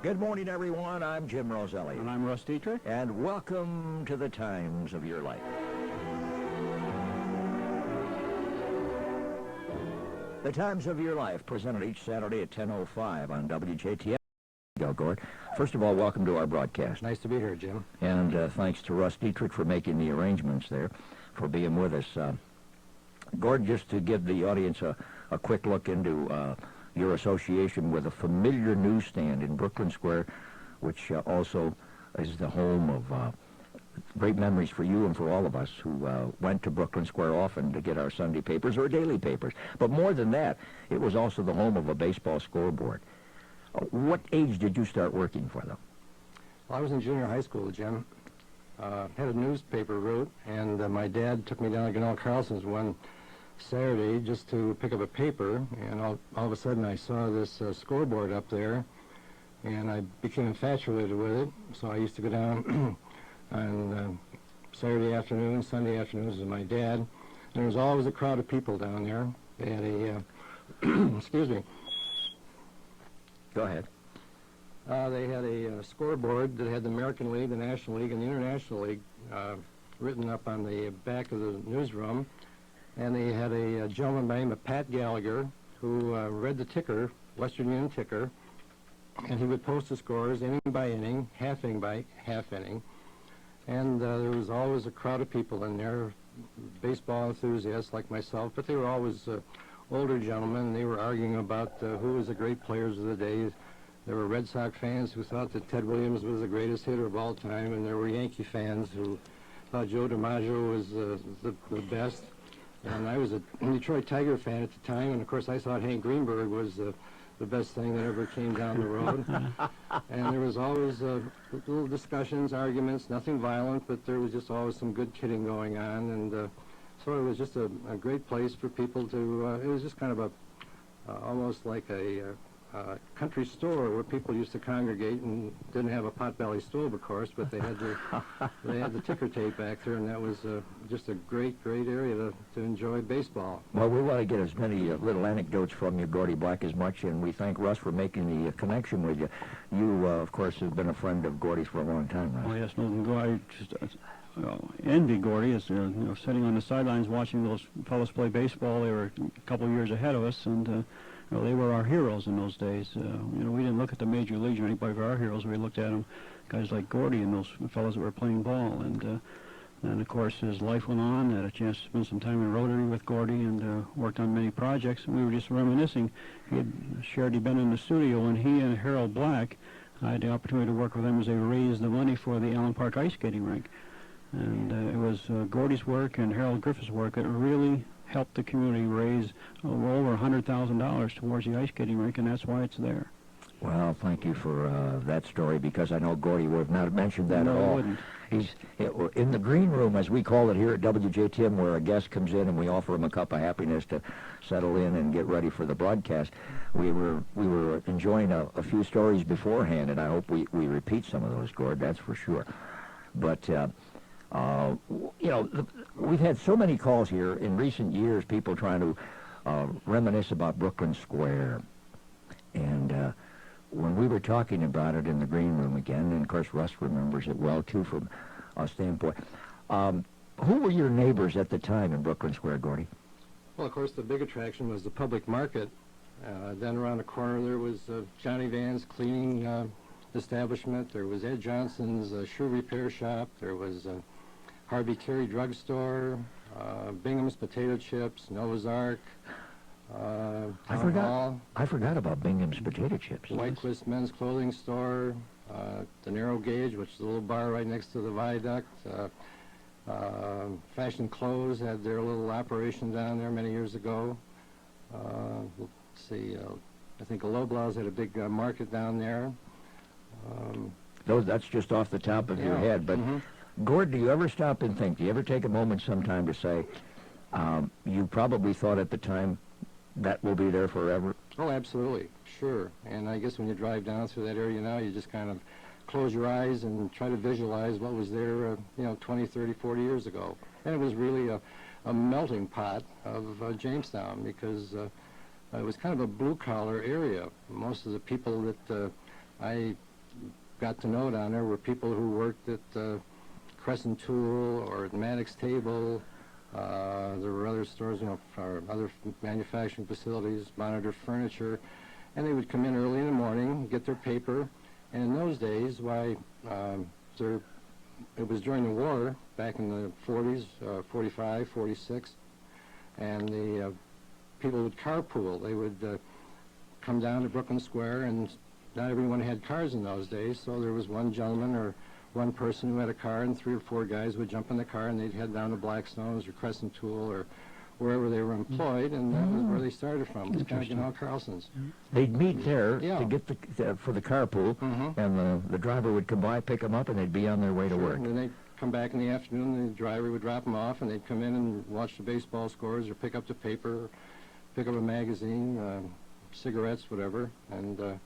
Good morning, everyone. I'm Jim Roselle. And I'm Russ Diethrick. And welcome to the Times of Your Life. The Times of Your Life, presented each Saturday at 10:05 on WJTN. Go, Gord. First of all, welcome to our broadcast. Nice to be here, Jim. And thanks to Russ Diethrick for making the arrangements there, for being with us. Gord, just to give the audience a quick look into your association with a familiar newsstand in Brooklyn Square, which also is the home of great memories for you and for all of us who went to Brooklyn Square often to get our Sunday papers or daily papers. But more than that, it was also the home of a baseball scoreboard. What age did you start working for them? Well, I was in junior high school, Jim. Had a newspaper route, and my dad took me down to Gunnill-Carlson's one Saturday just to pick up a paper, and all of a sudden I saw this scoreboard up there, and I became infatuated with it. So I used to go down on Saturday afternoons, Sunday afternoons with my dad, and there was always a crowd of people down there. They had a, excuse me. Go ahead. They had a scoreboard that had the American League, the National League, and the International League written up on the back of the newsroom. And they had a gentleman by the name of Pat Gallagher who read the ticker, Western Union ticker, and he would post the scores inning by inning, half inning by half inning. And there was always a crowd of people in there, baseball enthusiasts like myself, but they were always older gentlemen. They were arguing about who was the great players of the day. There were Red Sox fans who thought that Ted Williams was the greatest hitter of all time, and there were Yankee fans who thought Joe DiMaggio was the best. And I was a Detroit Tiger fan at the time, and of course I thought Hank Greenberg was the best thing that ever came down the road. And there was always little discussions, arguments, nothing violent, but there was just always some good kidding going on. And so it was just a great place for people to, it was just kind of almost like a country store where people used to congregate and didn't have a potbelly stove, of course, but they had the ticker tape back there, and that was just a great area to enjoy baseball. Well, we want to get as many little anecdotes from you, Gordy Black, as much, and we thank Russ for making the connection with you. You, of course, have been a friend of Gordy's for a long time, Russ. Oh, yes, no, I just envy Gordy as sitting on the sidelines watching those fellows play baseball. They were a couple of years ahead of us, and they were our heroes in those days. We didn't look at the major leagues or anybody for our heroes. We looked at them, guys like Gordy and those fellows that were playing ball. And of course, as life went on, I had a chance to spend some time in Rotary with Gordy and worked on many projects. And we were just reminiscing. He'd been in the studio when he and Harold Black, I had the opportunity to work with them as they raised the money for the Allen Park ice skating rink. And it was Gordy's work and Harold Griffith's work that really helped the community raise over $100,000 towards the ice skating rink, and that's why it's there. Well, thank you for that story, because I know Gordy would have not mentioned that at all. Wouldn't. He's in the green room, as we call it here at WJTN, where a guest comes in and we offer him a cup of happiness to settle in and get ready for the broadcast. We were enjoying a few stories beforehand, and I hope we repeat some of those, Gord, that's for sure. But we've had so many calls here in recent years, people trying to reminisce about Brooklyn Square. And when we were talking about it in the green room again, and of course Russ remembers it well too from a standpoint, who were your neighbors at the time in Brooklyn Square, Gordy? Well, of course, the big attraction was the public market. Then around the corner there was Johnny Van's cleaning establishment. There was Ed Johnson's shoe repair shop. There was Harvey Carey drugstore, Bingham's Potato Chips, Noah's Ark, I forgot about Bingham's Potato Chips. Whitequist Men's Clothing Store, the Narrow Gauge, which is a little bar right next to the viaduct. Fashion Clothes had their little operation down there many years ago. Let's see, I think Loblaws had a big market down there. That's just off the top of your head, but Gord, do you ever stop and think, do you ever take a moment sometime to say, you probably thought at the time that will be there forever? Oh, absolutely, sure. And I guess when you drive down through that area now, you just kind of close your eyes and try to visualize what was there, 20, 30, 40 years ago. And it was really a melting pot of Jamestown, because it was kind of a blue-collar area. Most of the people that I got to know down there were people who worked at Crescent Tool or at Maddox Table. There were other stores, or other manufacturing facilities, Monitor Furniture, and they would come in early in the morning, get their paper, and in those days, it was during the war, back in the 40s, 45, 46, and the people would carpool. They would come down to Brooklyn Square, and not everyone had cars in those days, so there was one gentleman or one person who had a car, and 3 or 4 guys would jump in the car, and they'd head down to Blackstone's or Crescent Tool or wherever they were employed, and that was where they started from. It was kind of Gunnill-Carlson's. They'd meet there Yeah. to get for the carpool, and the driver would come by, pick them up, and they'd be on their way to work. And then they'd come back in the afternoon, the driver would drop them off, and they'd come in and watch the baseball scores or pick up the paper, pick up a magazine, cigarettes, whatever, and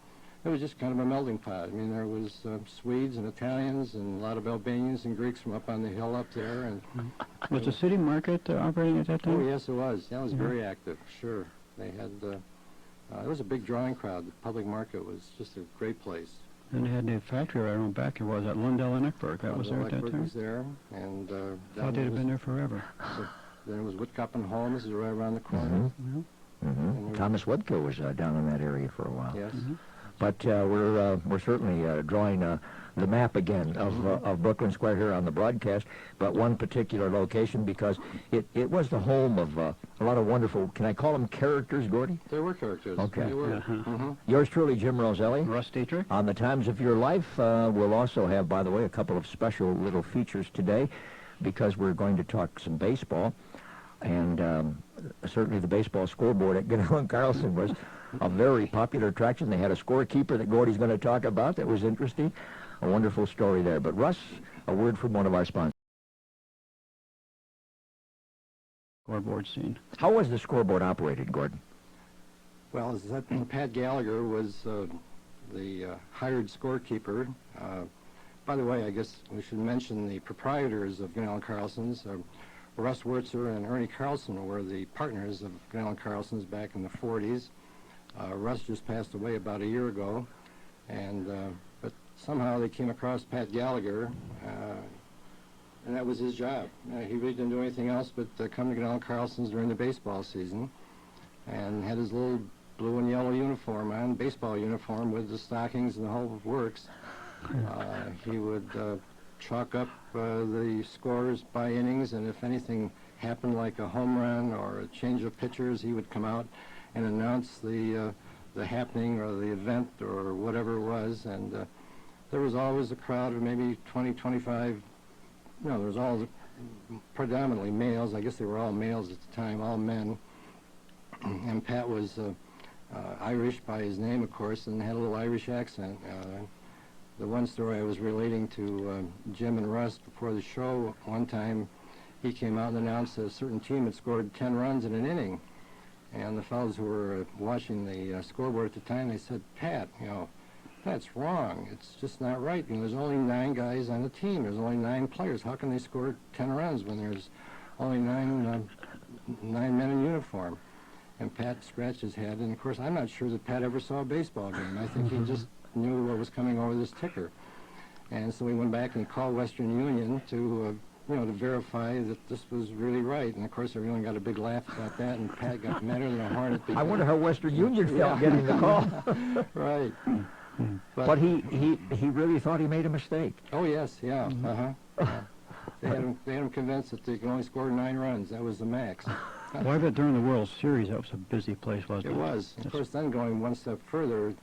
it was just kind of a melting pot. I mean, there was Swedes and Italians and a lot of Albanians and Greeks from up on the hill up there. And Was the city market operating at that time? oh, yes, it was. That was very active, sure. They had, it was a big drawing crowd. The public market was just a great place. And they had the factory right on back here. Was that Lundell and Eckberg? That was there at that Eckberg time? was there, and Thought they'd have been there forever. then it was Whitcup and Holmes is right around the corner. Thomas Webco was down in that area for a while. Yes. But we're certainly drawing the map again of Brooklyn Square here on the broadcast, but one particular location, because it was the home of a lot of wonderful, can I call them characters, Gordy? There were characters. Okay. There were. Yours truly, Jim Roselle. Russ Diethrick? On the Times of Your Life, we'll also have, by the way, a couple of special little features today, because we're going to talk some baseball, and certainly the baseball scoreboard at Gunnill-Carlson was a very popular attraction. They had a scorekeeper that Gordy's going to talk about that was interesting. A wonderful story there. But Russ, a word from one of our sponsors. Scoreboard scene. How was the scoreboard operated, Gordon? Well, as I said, Pat Gallagher was the hired scorekeeper. By the way, I guess we should mention the proprietors of Gunnill-Carlson's. Russ Wurtzer and Ernie Carlson were the partners of Gunnill-Carlson's back in the 40s. Russ just passed away about a year ago, and but somehow they came across Pat Gallagher, and that was his job. He really didn't do anything else but come to Gunnill-Carlson's during the baseball season, and had his little blue and yellow uniform on, baseball uniform with the stockings and the whole works. He would chalk up the scores by innings, and if anything happened like a home run or a change of pitchers, he would come out and announce the happening or the event or whatever it was. And there was always a crowd of maybe 20, 25, there was all predominantly males. I guess they were all males at the time, all men. And Pat was Irish by his name, of course, and had a little Irish accent. The one story I was relating to Jim and Russ before the show, one time he came out and announced that a certain team had scored 10 runs in an inning. And the fellows who were watching the scoreboard at the time, they said, Pat, that's wrong. It's just not right. There's only 9 guys on the team. There's only 9 players. How can they score 10 runs when there's only 9 men in uniform? And Pat scratched his head. And, of course, I'm not sure that Pat ever saw a baseball game. I think he just knew what was coming over this ticker. And so we went back and called Western Union to verify that this was really right. And, of course, everyone got a big laugh about that, and Pat got madder than a hornet. I wonder how Western Union felt getting the call. Right. But he really thought he made a mistake. Oh, yes, yeah, They had him convinced that they could only score 9 runs. That was the max. Well, I bet during the World Series that was a busy place, wasn't it? It was. Of course, then going one step further,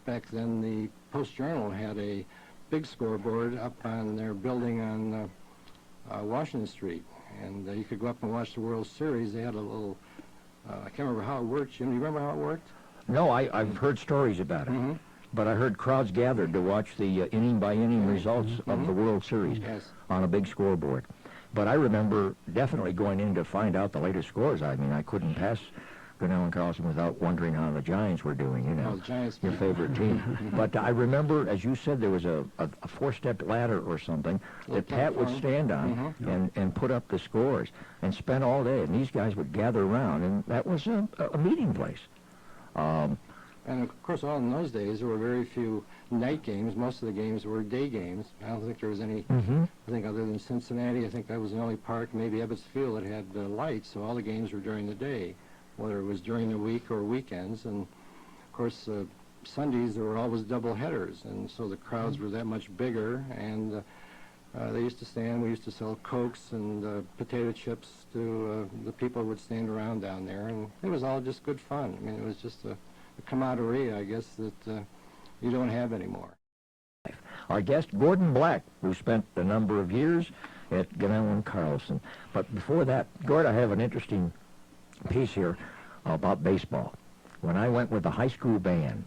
back then the Post-Journal had a big scoreboard up on their building on Washington Street, and you could go up and watch the World Series. They had a little, I can't remember how it worked. Jim, do you remember how it worked? No, I've heard stories about it, but I heard crowds gathered to watch the inning-by-inning results of the World Series on a big scoreboard. But I remember definitely going in to find out the latest scores. I mean, I couldn't pass Gunnill-Carlson without wondering how the Giants were doing, Oh, the Giants. your favorite team. But I remember, as you said, there was a 4-step ladder or something that Pat would stand on and put up the scores and spend all day. And these guys would gather around, and that was a meeting place. And of course, all in those days, there were very few night games. Most of the games were day games. I don't think there was any, I think other than Cincinnati, I think that was the only park, maybe Ebbets Field, that had lights, so all the games were during the day, whether it was during the week or weekends. And of course, Sundays, there were always double headers, and so the crowds were that much bigger, and they used to stand, we used to sell Cokes and potato chips to the people who would stand around down there, and it was all just good fun. I mean, it was just a camaraderie, I guess, that you don't have anymore. Our guest, Gordon Black, who spent a number of years at Gunnill-Carlson. But before that, Gord, I have an interesting piece here about baseball. When I went with the high school band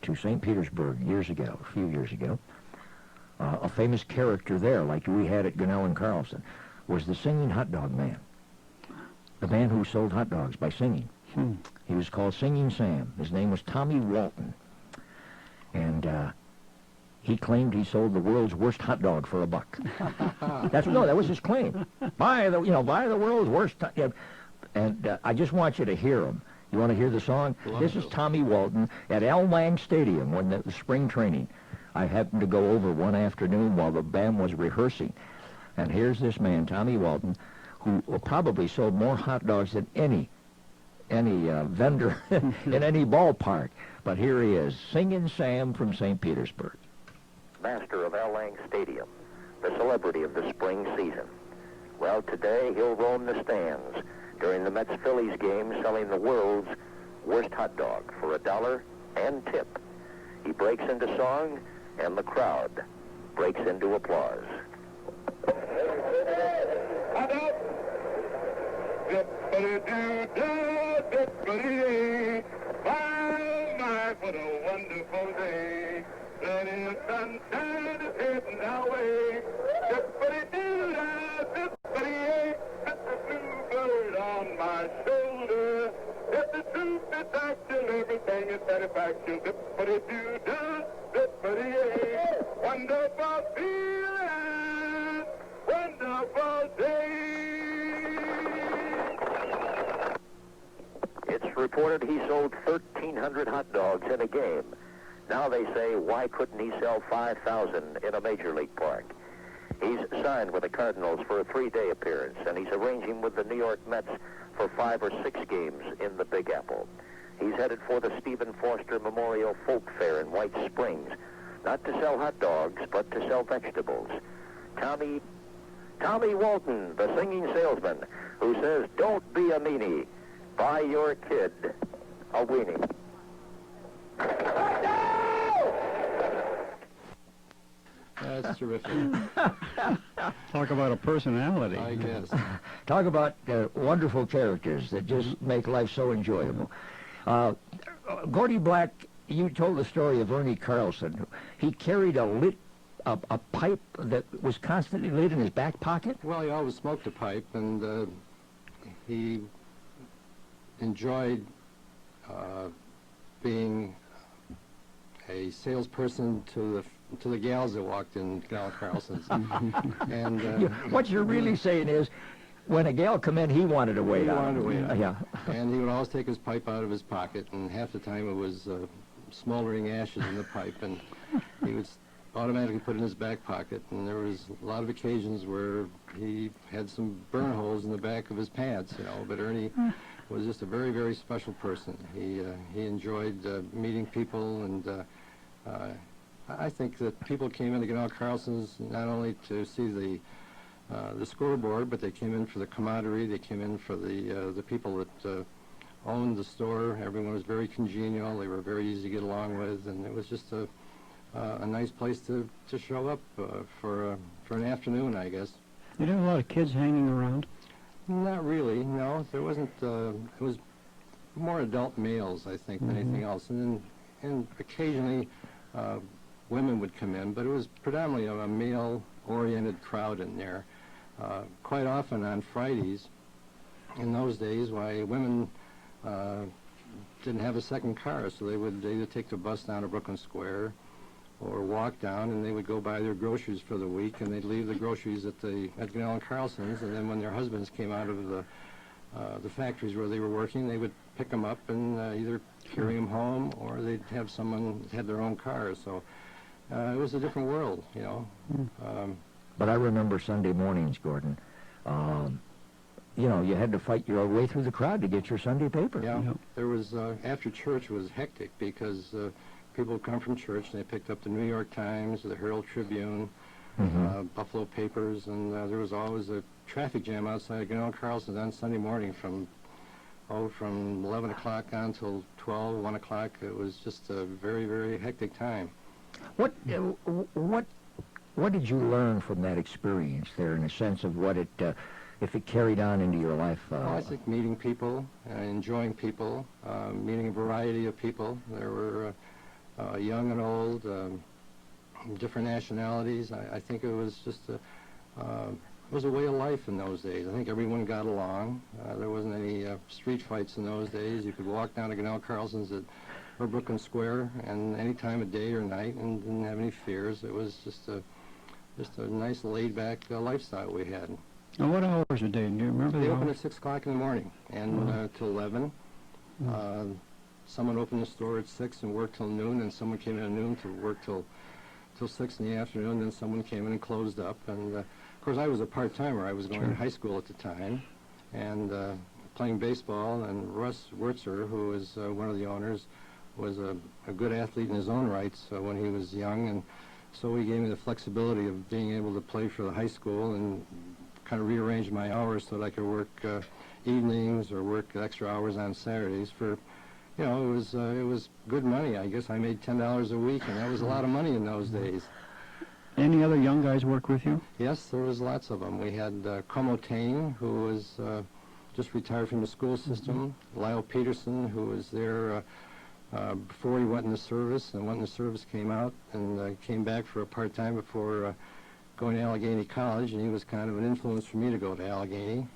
to St. Petersburg years ago, a few years ago, a famous character there, like we had at Gunnill-Carlson, was the singing hot dog man. The man who sold hot dogs by singing. He was called Singing Sam. His name was Tommy Walton. And he claimed he sold the world's worst hot dog for $1. That was his claim. Buy the world's worst. And I just want you to hear him. You want to hear the song? This is Tommy Walton at Al Lang Stadium when the spring training. I happened to go over one afternoon while the band was rehearsing. And here's this man, Tommy Walton, who probably sold more hot dogs than any vendor in any ballpark. But here he is, Singing Sam from St. Petersburg. Master of Al Lang Stadium, the celebrity of the spring season. Well, today he'll roam the stands during the Mets-Phillies game, selling the world's worst hot dog for $1 and tip. He breaks into song, and the crowd breaks into applause. Hot dog! Dippity-doo-dah, dippity-dee. My, what a wonderful day. Plenty of sunshine is heading our way. Dippity-doo-dah, dippity-dee. Put the bluebird on my shoulder. If the truth is action, everything is satisfaction. Dippity-doo-dah, dippity-dee. Wonderful feeling, wonderful day. It's reported he sold 1,300 hot dogs in a game. Now they say, why couldn't he sell 5,000 in a major league park? He's signed with the Cardinals for a 3-day appearance, and he's arranging with the New York Mets for 5 or 6 games in the Big Apple. He's headed for the Stephen Foster Memorial Folk Fair in White Springs, not to sell hot dogs, but to sell vegetables. Tommy Walton, the singing salesman, who says, don't be a meanie. Buy your kid a weenie. That's terrific, Talk about a personality. I guess. Talk about wonderful characters that just make life so enjoyable. Gordy Black, you told the story of Ernie Carlson. He carried a pipe that was constantly lit in his back pocket? Well, he always smoked a pipe, and he enjoyed being a salesperson to the gals that walked in Gunnill-Carlson's. And what you're really saying is, when a gal come in, he wanted to wait he out. wanted to wait out. Yeah. And he would always take his pipe out of his pocket, and half the time it was smoldering ashes in the pipe, and he would automatically put it in his back pocket. And there was a lot of occasions where he had some burn holes in the back of his pants, but Ernie was just a very, very special person. He enjoyed meeting people, and I think that people came into Gunnill-Carlson's not only to see the scoreboard, but they came in for the camaraderie. They came in for the people that owned the store. Everyone was very congenial. They were very easy to get along with, and it was just a nice place to show up for an afternoon, I guess. Did you have a lot of kids hanging around? Not really, no. There wasn't. It was more adult males, I think, than anything else, and occasionally women would come in, but it was predominantly a male-oriented crowd in there. Quite often on Fridays, in those days, why women didn't have a second car, so they would either take the bus down to Brooklyn Square or walk down, and they would go buy their groceries for the week, and they'd leave the groceries at Gunnill-Carlson's, and then when their husbands came out of the factories where they were working, they would pick them up and either carry them home, or they'd have someone that had their own car. So it was a different world, you know. But I remember Sunday mornings, Gordon. You know, you had to fight your way through the crowd to get your Sunday paper. Yeah, there was, after church was hectic because people would come from church and they picked up the New York Times, the Herald Tribune, Buffalo papers, and there was always a traffic jam outside of Gunnill-Carlson on Sunday morning from 11 o'clock on till 12, 1 o'clock. It was just a very, very hectic time. What did you learn from that experience there, in a sense of what it, if it carried on into your life? Well, I think meeting people, enjoying people, meeting a variety of people. There were young and old, different nationalities. I think it was just it was a way of life in those days. I think everyone got along. There wasn't any street fights in those days. You could walk down to Gunnill-Carlson's or Brooklyn Square and any time of day or night and didn't have any fears. It was just a nice laid-back lifestyle we had. Now, what hours a day? Do you remember They the opened hours? at 6 o'clock in the morning and till 11. Someone opened the store at 6 and worked till noon, and someone came in at noon to work till 6 in the afternoon. Then someone came in and closed up. And of course, I was a part-timer. I was going to high school at the time and playing baseball. And Russ Wurtzer, who was one of the owners, was a good athlete in his own rights when he was young, and so he gave me the flexibility of being able to play for the high school and kind of rearrange my hours so that I could work evenings or work extra hours on Saturdays for, you know, it was good money. I guess I made $10 a week, and that was a lot of money in those days. Any other young guys work with you? Yes, there was lots of them. We had Comotane, who was just retired from the school system, Lyle Peterson, who was there before he went in the service, and went in the service, came out, and came back for a part-time before going to Allegheny College, and he was kind of an influence for me to go to Allegheny.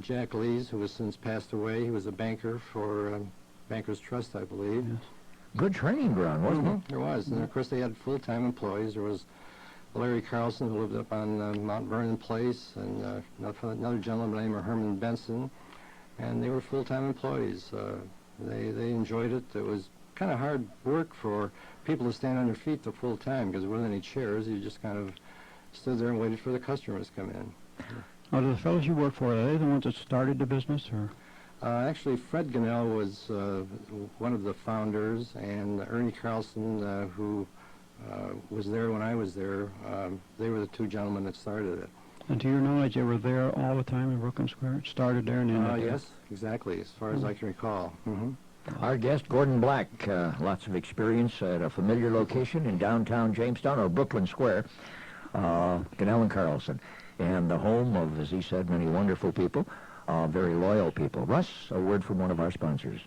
Jack Lees, who has since passed away, he was a banker for Bankers Trust, I believe. Yes. Good training ground, wasn't it? There was, and of course they had full-time employees. There was Larry Carlson, who lived up on Mount Vernon Place, and another gentleman named Herman Benson, and they were full-time employees. They enjoyed it. It was kind of hard work for people to stand on their feet the full time because there wasn't any chairs. You just kind of stood there and waited for the customers to come in. Now, do the fellows you work for, are they the ones that started the business, or? Actually, Fred Gunnill was one of the founders, and Ernie Carlson, who was there when I was there, they were the two gentlemen that started it. And to your knowledge, they were there all the time in Brooklyn Square? It started there and ended there? Yes, exactly, as far as I can recall. Our guest, Gordon Black, lots of experience at a familiar location in downtown Jamestown, or Brooklyn Square, Gunnill-Carlson, and the home of, as he said, many wonderful people, very loyal people. Russ, a word from one of our sponsors.